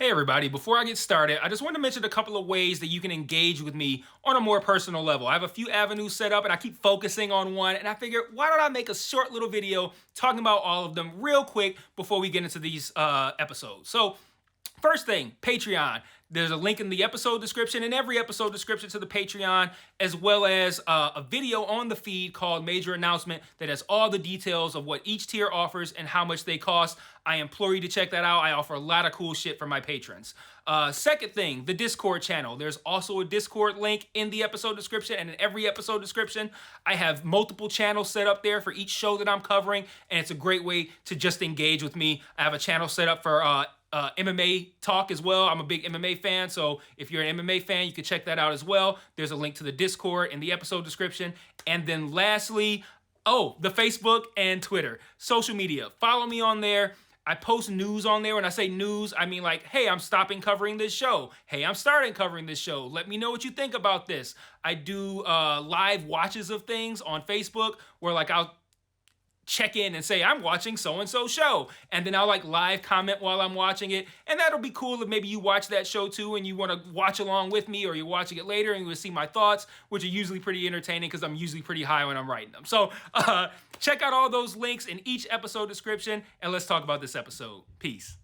Hey everybody, before I get started, I just want to mention a couple of ways that you can engage with me on a more personal level. I have a few avenues set up and I keep focusing on one, and I figured why don't I make a short little video talking about all of them real quick before we get into these episodes. So first thing, Patreon. There's a link in the episode description, in every episode description to the Patreon, as well as a video on the feed called Major Announcement that has all the details of what each tier offers and how much they cost. I implore you to check that out. I offer a lot of cool shit for my patrons. Second thing, the Discord channel. There's also a Discord link in the episode description and in every episode description. I have multiple channels set up there for each show that I'm covering, and it's a great way to just engage with me. I have a channel set up for MMA talk as well. I'm a big MMA fan, so if you're an MMA fan, you can check that out as well. There's a link to the Discord in the episode description. And then lastly, the Facebook and Twitter. Social media. Follow me on there. I post news on there. When I say news, I mean like, hey, I'm stopping covering this show. Hey, I'm starting covering this show. Let me know what you think about this. I do live watches of things on Facebook where like I'll check in and say I'm watching so-and-so show, and then I'll like live comment while I'm watching it, and that'll be cool if maybe you watch that show too and you want to watch along with me, or you're watching it later and you will see my thoughts, which are usually pretty entertaining because I'm usually pretty high when I'm writing them. So check out all those links in each episode description, and let's talk about this episode. Peace.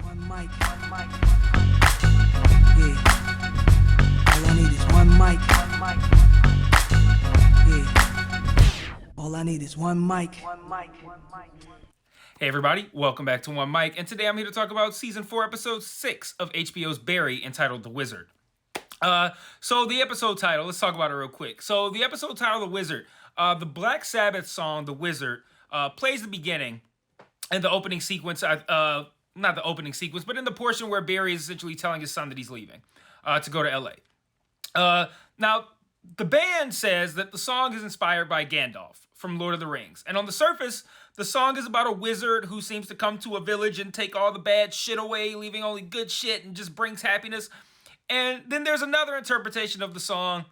One mic, one mic. Yeah. All I need is one mic. One mic. Yeah. All I need is one mic. One mic. One mic. Hey everybody, welcome back to One Mic, and today I'm here to talk about Season 4, Episode 6 of HBO's Barry, entitled The Wizard. So the episode title, let's talk about it real quick. So the episode title, The Wizard, the Black Sabbath song, The Wizard, plays the beginning and the opening sequence, not the opening sequence, but in the portion where Barry is essentially telling his son that he's leaving to go to LA. Now, the band says that the song is inspired by Gandalf from Lord of the Rings. And on the surface, the song is about a wizard who seems to come to a village and take all the bad shit away, leaving only good shit, and just brings happiness. And then there's another interpretation of the song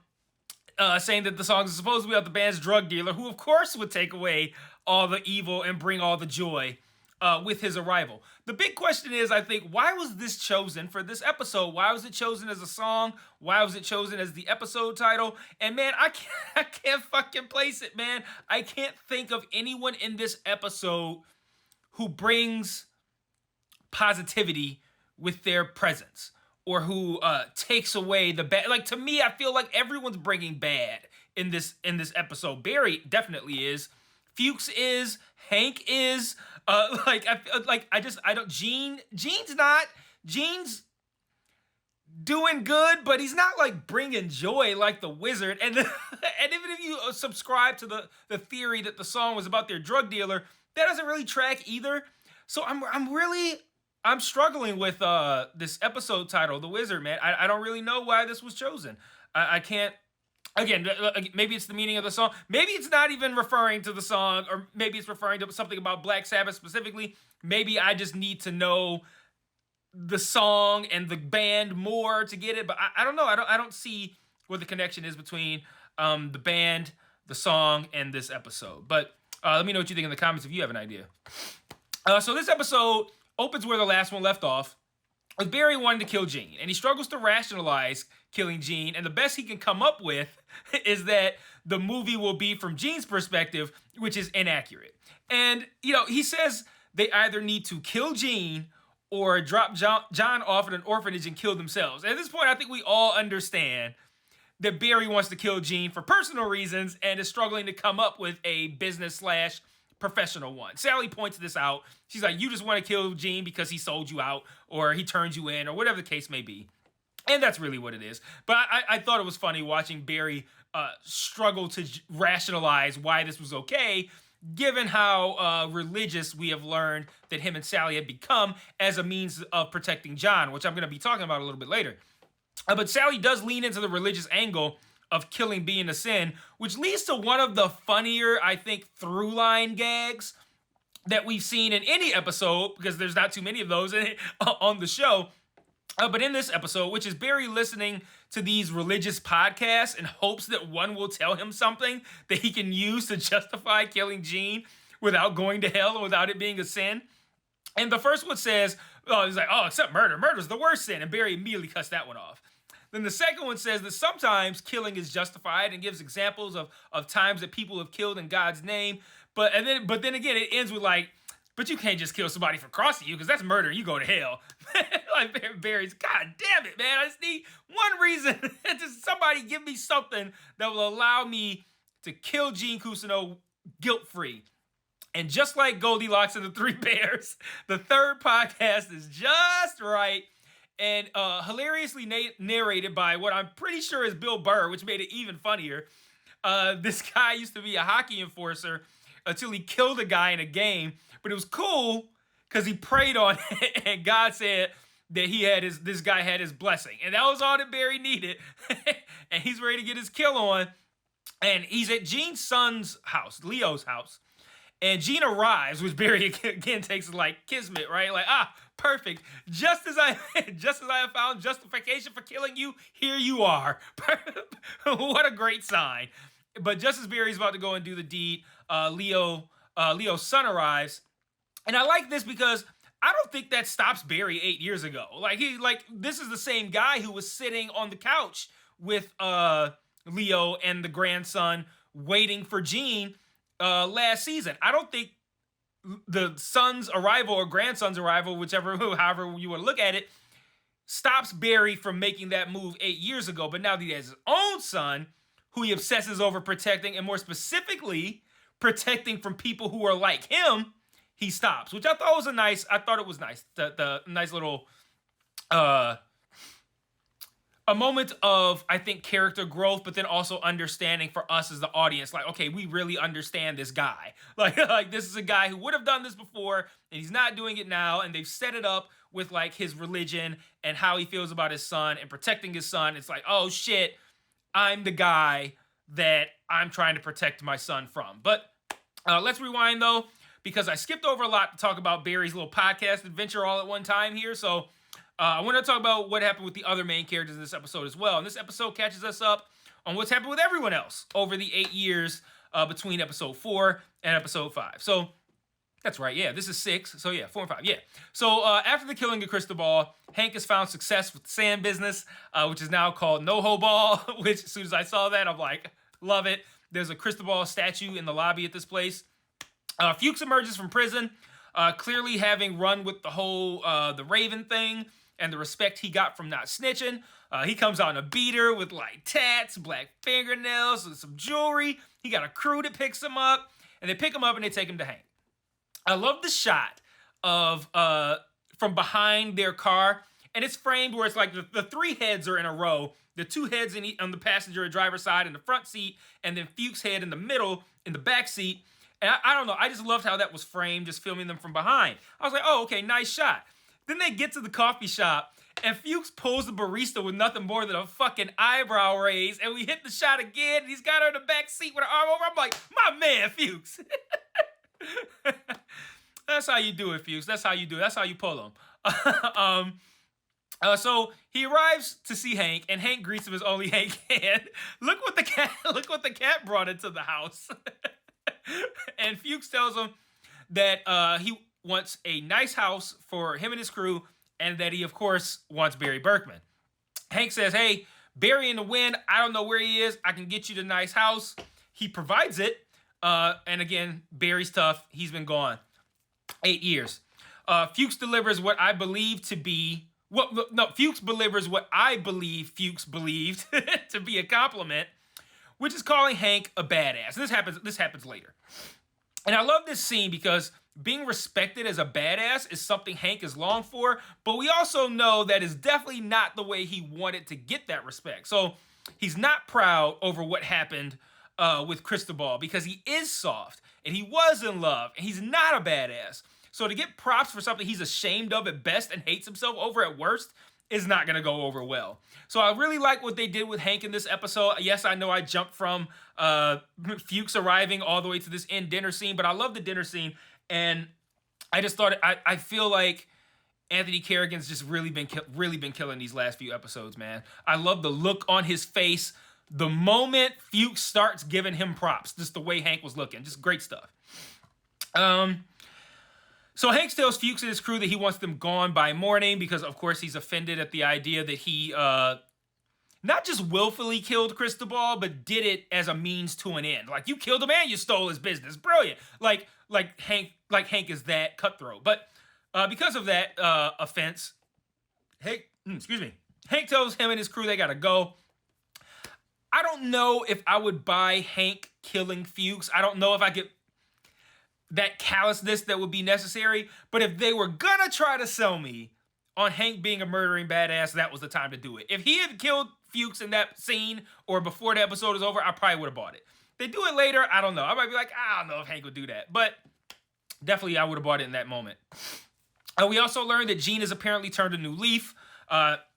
saying that the song is supposed to be about the band's drug dealer, who of course would take away all the evil and bring all the joy with his arrival. The big question is, I think, why was this chosen for this episode? Why was it chosen as a song? Why was it chosen as the episode title? And man, I can't fucking place it, man. I can't think of anyone in this episode who brings positivity with their presence, or who takes away the bad. Like, to me, I feel like everyone's bringing bad in this episode. Barry definitely is. Fuchs is. Hank is. Gene's doing good, but he's not like bringing joy like the wizard. And even if you subscribe to the theory that the song was about their drug dealer, that doesn't really track either. So I'm struggling with this episode title, The Wizard, man. I don't really know why this was chosen. I can't. Again, maybe it's the meaning of the song. Maybe it's not even referring to the song, or maybe it's referring to something about Black Sabbath specifically. Maybe I just need to know the song and the band more to get it. But I don't know. I don't see what the connection is between the band, the song, and this episode. But let me know what you think in the comments if you have an idea. So this episode opens where the last one left off, with Barry wanting to kill Gene, and he struggles to rationalize killing Gene, and the best he can come up with is that the movie will be from Gene's perspective, which is inaccurate. And, he says they either need to kill Gene or drop John off at an orphanage and kill themselves. And at this point, I think we all understand that Barry wants to kill Gene for personal reasons and is struggling to come up with a business/professional one. Sally points this out. She's like, you just want to kill Gene because he sold you out, or he turned you in, or whatever the case may be. And that's really what it is. But I thought it was funny watching Barry struggle to rationalize why this was okay, given how religious we have learned that him and Sally had become as a means of protecting John, which I'm going to be talking about a little bit later. But Sally does lean into the religious angle of killing being a sin, which leads to one of the funnier, I think, through-line gags that we've seen in any episode, because there's not too many of those on the show. But in this episode, which is Barry listening to these religious podcasts in hopes that one will tell him something that he can use to justify killing Gene without going to hell or without it being a sin. And the first one says, Oh, he's like, oh, except murder. Murder's the worst sin. And Barry immediately cuts that one off. Then the second one says that sometimes killing is justified and gives examples of times that people have killed in God's name. But then again, it ends with like, but you can't just kill somebody for crossing you because that's murder. You go to hell. Like Barry's, God damn it, man. I just need one reason. Just somebody give me something that will allow me to kill Gene Cousineau guilt-free. And just like Goldilocks and the Three Bears, the third podcast is just right and hilariously narrated by what I'm pretty sure is Bill Burr, which made it even funnier. This guy used to be a hockey enforcer until he killed a guy in a game, but it was cool because he prayed on it, and God said that this guy had his blessing, and that was all that Barry needed. And he's ready to get his kill on, and he's at Gene's son's house, Leo's house. And Gene arrives, which Barry again takes as like kismet, right? Like, perfect. Just as I have found justification for killing you, here you are. What a great sign. But just as Barry's about to go and do the deed, Leo's son arrives. And I like this because I don't think that stops Barry 8 years ago. This is the same guy who was sitting on the couch with Leo and the grandson waiting for Gene last season. I don't think the son's arrival or grandson's arrival, however you want to look at it, stops Barry from making that move 8 years ago. But now that he has his own son, who he obsesses over protecting, and more specifically, protecting from people who are like him, he stops. Which I thought was nice. The nice little a moment of, I think, character growth, but then also understanding for us as the audience. Like, okay, we really understand this guy. Like this is a guy who would have done this before, and he's not doing it now, and they've set it up with, like, his religion and how he feels about his son and protecting his son. It's like, oh, shit, I'm the guy that I'm trying to protect my son from. But let's rewind, though, because I skipped over a lot to talk about Barry's little podcast adventure all at one time here, so I want to talk about what happened with the other main characters in this episode as well. And this episode catches us up on what's happened with everyone else over the 8 years between episode 4 and episode 5. So, that's right, yeah, this is 6. So, yeah, 4 and 5, yeah. So, after the killing of Cristobal, Hank has found success with the sand business, which is now called No-Ho Ball, which as soon as I saw that, I'm like, love it. There's a Cristobal statue in the lobby at this place. Fuchs emerges from prison, clearly having run with the whole the Raven thing, and the respect he got from not snitching. He comes out in a beater with, like, tats, black fingernails, and some jewelry. He got a crew that picks him up, and they pick him up and they take him to Hank. I love the shot of from behind their car, and it's framed where it's like the 3 heads are in a row. The 2 heads on the passenger and driver's side in the front seat, and then Fuchs' head in the middle in the back seat. And I don't know, I just loved how that was framed, just filming them from behind. I was like, oh, okay, nice shot. Then they get to the coffee shop, and Fuchs pulls the barista with nothing more than a fucking eyebrow raise, and we hit the shot again, and he's got her in the back seat with her arm over. I'm like, my man, Fuchs. That's how you do it, Fuchs. That's how you do it. That's how you pull him. So he arrives to see Hank, and Hank greets him as only Hank can. Look what the cat brought into the house. And Fuchs tells him that he wants a nice house for him and his crew, and that he, of course, wants Barry Berkman. Hank says, hey, Barry in the wind, I don't know where he is. I can get you the nice house. He provides it. And again, Barry's tough. He's been gone 8 years. Fuchs delivers what I believe to be... Fuchs delivers what I believe Fuchs believed to be a compliment, which is calling Hank a badass. And this happens later. And I love this scene because being respected as a badass is something Hank has longed for, but we also know that is definitely not the way he wanted to get that respect. So he's not proud over what happened with Cristobal because he is soft and he was in love and he's not a badass. So to get props for something he's ashamed of at best and hates himself over at worst is not going to go over well. So I really like what they did with Hank in this episode. Yes, I know I jumped from Fuchs arriving all the way to this end dinner scene, but I love the dinner scene. And I just thought, I feel like Anthony Carrigan's just really been killing these last few episodes, man. I love the look on his face the moment Fuchs starts giving him props. Just the way Hank was looking. Just great stuff. So Hanks tells Fuchs and his crew that he wants them gone by morning because, of course, he's offended at the idea that he not just willfully killed Cristobal, but did it as a means to an end. Like, you killed him and you stole his business. Brilliant. Like Hank is that cutthroat. But because of that offense, Hank tells him and his crew they gotta go. I don't know if I would buy Hank killing Fuchs. I don't know if I could that callousness that would be necessary. But if they were gonna try to sell me on Hank being a murdering badass, that was the time to do it. If he had killed Fuchs in that scene or before the episode is over, I probably would have bought it. They do it later, I don't know. I might be like, I don't know if Hank would do that. But definitely I would have bought it in that moment. We also learned that Gene has apparently turned a new leaf.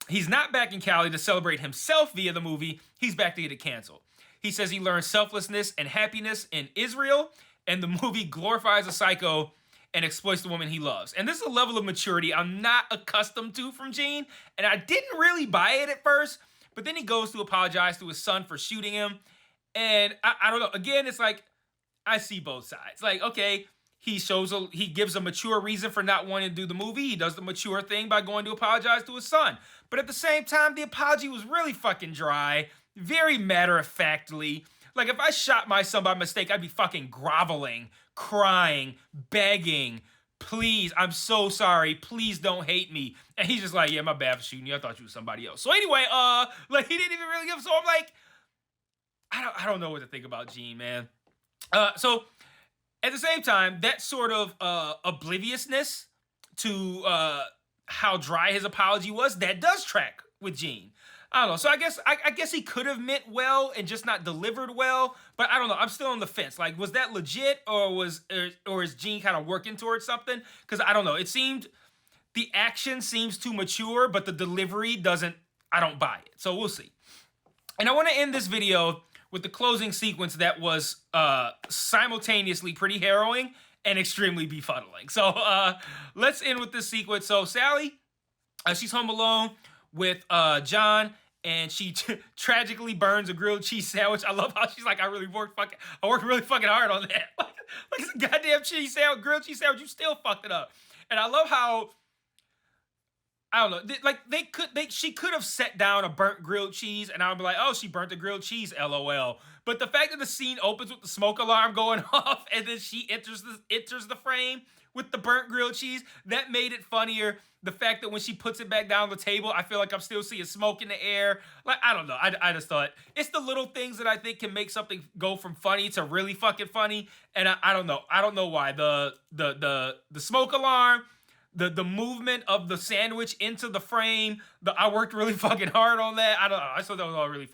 He's not back in Cali to celebrate himself via the movie. He's back to get it canceled. He says he learned selflessness and happiness in Israel, and the movie glorifies a psycho and exploits the woman he loves. And this is a level of maturity I'm not accustomed to from Gene, and I didn't really buy it at first, but then he goes to apologize to his son for shooting him, and I don't know. Again, it's like, I see both sides. Like, okay, he gives a mature reason for not wanting to do the movie. He does the mature thing by going to apologize to his son. But at the same time, the apology was really fucking dry, very matter-of-factly. Like, if I shot my son by mistake, I'd be fucking groveling, crying, begging, please, I'm so sorry, please don't hate me. And he's just like, yeah, my bad for shooting you, I thought you was somebody else. So anyway, like, he didn't even really give, so I'm like, I don't know what to think about Gene, man. So at the same time, that sort of obliviousness to how dry his apology was, that does track with Gene. I don't know. So I guess he could have meant well and just not delivered well. But I don't know. I'm still on the fence. Like, was that legit or is Gene kind of working towards something? Because I don't know. It seemed the action seems too mature, but the delivery doesn't. I don't buy it. So we'll see. And I want to end this video with the closing sequence that was simultaneously pretty harrowing and extremely befuddling. So let's end with this sequence. So Sally, she's home alone with John, and she tragically burns a grilled cheese sandwich. I love how she's like, I worked really fucking hard on that. like it's a goddamn grilled cheese sandwich, you still fucked it up. And I love how, I don't know, she could have set down a burnt grilled cheese, and I would be like, oh, she burnt the grilled cheese, LOL. But the fact that the scene opens with the smoke alarm going off, and then she enters the frame with the burnt grilled cheese, that made it funnier. The fact that when she puts it back down on the table, I feel like I'm still seeing smoke in the air. Like, I don't know. I just thought, it's the little things that I think can make something go from funny to really fucking funny. And I don't know. I don't know why. The smoke alarm, the movement of the sandwich into the frame, I worked really fucking hard on that. I don't know. I thought that was all really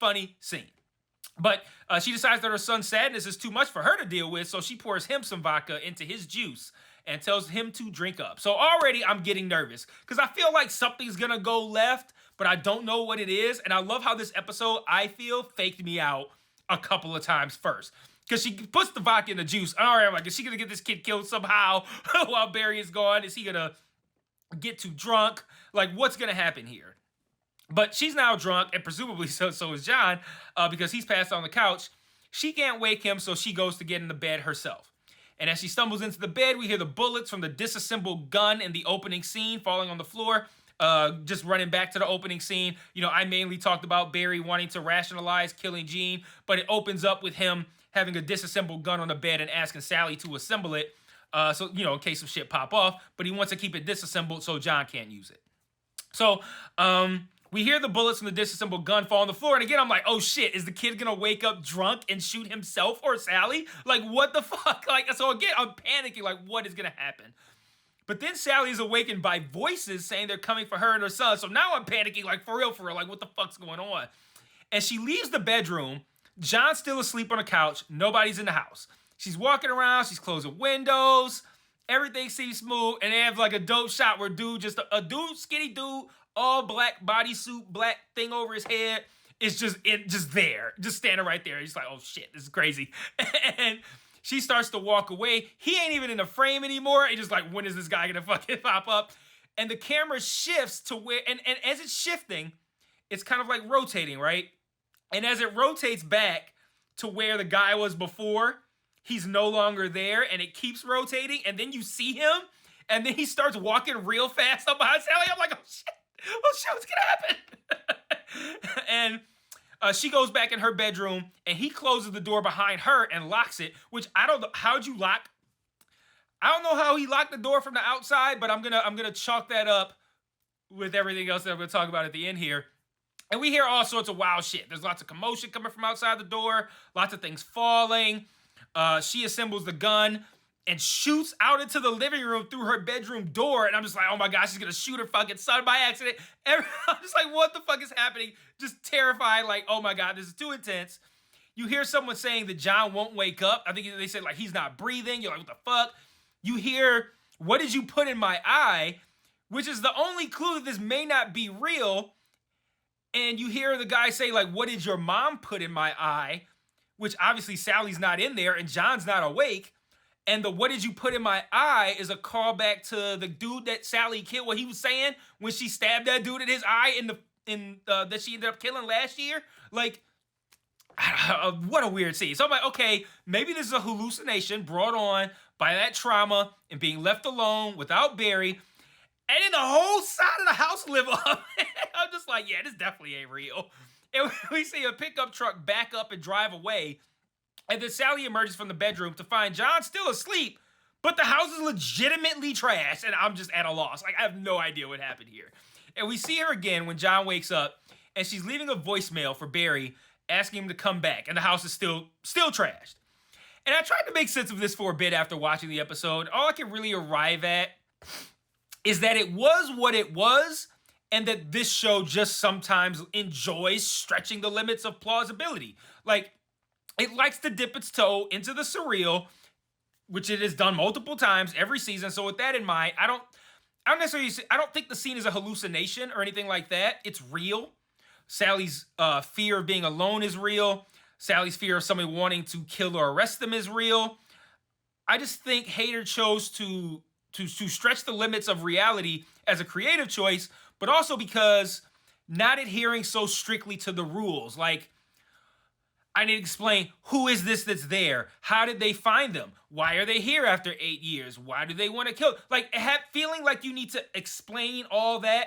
funny scene. But she decides that her son's sadness is too much for her to deal with, so she pours him some vodka into his juice and tells him to drink up. So already I'm getting nervous because I feel like something's gonna go left, but I don't know what it is. And I love how this episode, I feel, faked me out a couple of times first. Because she puts the vodka in the juice. All right, I'm like, is she gonna get this kid killed somehow while Barry is gone? Is he gonna get too drunk? Like, what's gonna happen here? But she's now drunk, and presumably so is John, because he's passed on the couch. She can't wake him, so she goes to get in the bed herself. And as she stumbles into the bed, we hear the bullets from the disassembled gun in the opening scene falling on the floor. Just running back to the opening scene. You know, I mainly talked about Barry wanting to rationalize killing Gene, but it opens up with him having a disassembled gun on the bed and asking Sally to assemble it. So, you know, in case some shit pop off, but he wants to keep it disassembled so John can't use it. So, we hear the bullets from the disassembled gun fall on the floor, and again, I'm like, oh shit, is the kid gonna wake up drunk and shoot himself or Sally? Like, what the fuck? Like, so again, I'm panicking, like, what is gonna happen? But then Sally is awakened by voices saying they're coming for her and her son, so now I'm panicking, like, for real, like, what the fuck's going on? And she leaves the bedroom. John's still asleep on the couch. Nobody's in the house. She's walking around, she's closing windows, everything seems smooth, and they have, like, a dope shot where skinny dude, all black bodysuit, black thing over his head, is just there, just standing right there. He's like, oh shit, this is crazy. And she starts to walk away. He ain't even in the frame anymore. It's just like, when is this guy gonna fucking pop up? And the camera shifts to where, and as it's shifting, it's kind of like rotating, right? And as it rotates back to where the guy was before, he's no longer there, and it keeps rotating, and then you see him, and then he starts walking real fast up behind Sally. I'm like, oh shit, what's gonna happen? And she goes back in her bedroom, and he closes the door behind her and locks it, which I don't know. How'd you lock? I don't know how he locked the door from the outside, but I'm gonna chalk that up with everything else that I'm gonna talk about at the end here. And we hear all sorts of wild shit. There's lots of commotion coming from outside the door, lots of things falling. She assembles the gun and shoots out into the living room through her bedroom door. And I'm just like, oh my gosh, she's gonna shoot her fucking son by accident. I'm just like, what the fuck is happening? Just terrified, like, oh my God, this is too intense. You hear someone saying that John won't wake up. I think they said, like, he's not breathing. You're like, what the fuck? You hear, what did you put in my eye? Which is the only clue that this may not be real. And you hear the guy say, like, what did your mom put in my eye? Which obviously Sally's not in there and John's not awake. And the what did you put in my eye is a callback to the dude that Sally killed. What he was saying when she stabbed that dude in his eye that she ended up killing last year. Like, what a weird scene. So I'm like, okay, maybe this is a hallucination brought on by that trauma and being left alone without Barry. And then the whole side of the house live up. I'm just like, yeah, this definitely ain't real. And we see a pickup truck back up and drive away. And then Sally emerges from the bedroom to find John still asleep, but the house is legitimately trashed. And I'm just at a loss. Like, I have no idea what happened here. And we see her again when John wakes up, and she's leaving a voicemail for Barry, asking him to come back. And the house is still trashed. And I tried to make sense of this for a bit after watching the episode. All I can really arrive at is that it was what it was, and that this show just sometimes enjoys stretching the limits of plausibility. Like, it likes to dip its toe into the surreal, which it has done multiple times every season. So with that in mind, I don't think the scene is a hallucination or anything like that. It's real. Sally's fear of being alone is real. Sally's fear of somebody wanting to kill or arrest them is real. I just think Hader chose to stretch the limits of reality as a creative choice, but also because not adhering so strictly to the rules. Like, I need to explain, who is this that's there? How did they find them? Why are they here after 8 years? Why do they want to kill? Like, feeling like you need to explain all that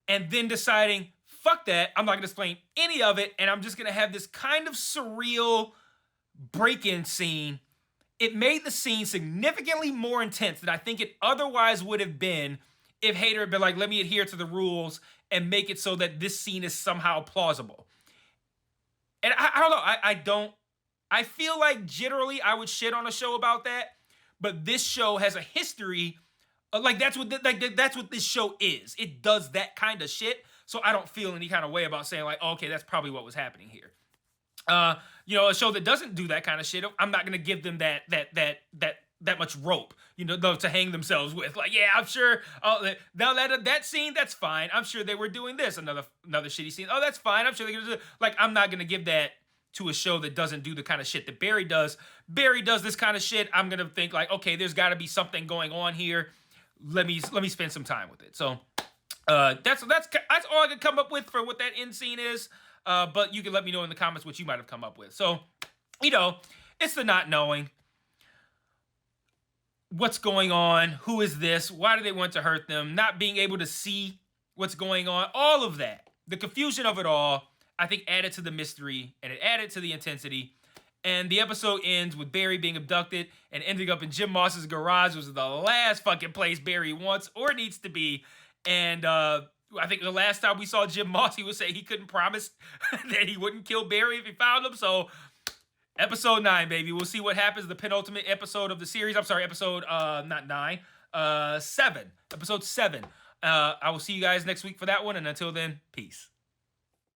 and then deciding, fuck that, I'm not going to explain any of it, and I'm just going to have this kind of surreal break-in scene. It made the scene significantly more intense than I think it otherwise would have been if Hader had been like, let me adhere to the rules and make it so that this scene is somehow plausible. And I don't know. I feel like generally I would shit on a show about that, but this show has a history of, like, that's what this show is. It does that kind of shit, so I don't feel any kind of way about saying, like, oh, okay, that's probably what was happening here. A show that doesn't do that kind of shit, I'm not gonna give them that much rope, to hang themselves with. Like, yeah, I'm sure. Oh, now that scene, that's fine. I'm sure they were doing this. Another shitty scene. Oh, that's fine. I'm sure they're gonna do. Like, I'm not gonna give that to a show that doesn't do the kind of shit that Barry does. Barry does this kind of shit. I'm gonna think like, okay, there's got to be something going on here. Let me spend some time with it. So, that's all I could come up with for what that end scene is. But you can let me know in the comments what you might have come up with. So, it's the not knowing. What's going on? Who is this? Why do they want to hurt them? Not being able to see what's going on. All of that. The confusion of it all, I think, added to the mystery, and it added to the intensity. And the episode ends with Barry being abducted and ending up in Jim Moss's garage, which is the last fucking place Barry wants or needs to be. And I think the last time we saw Jim Moss, he was saying he couldn't promise that he wouldn't kill Barry if he found him. So, episode 9, baby. We'll see what happens. The penultimate episode of the series. I'm sorry, episode, not 9, 7. Episode 7. I will see you guys next week for that one. And until then, peace.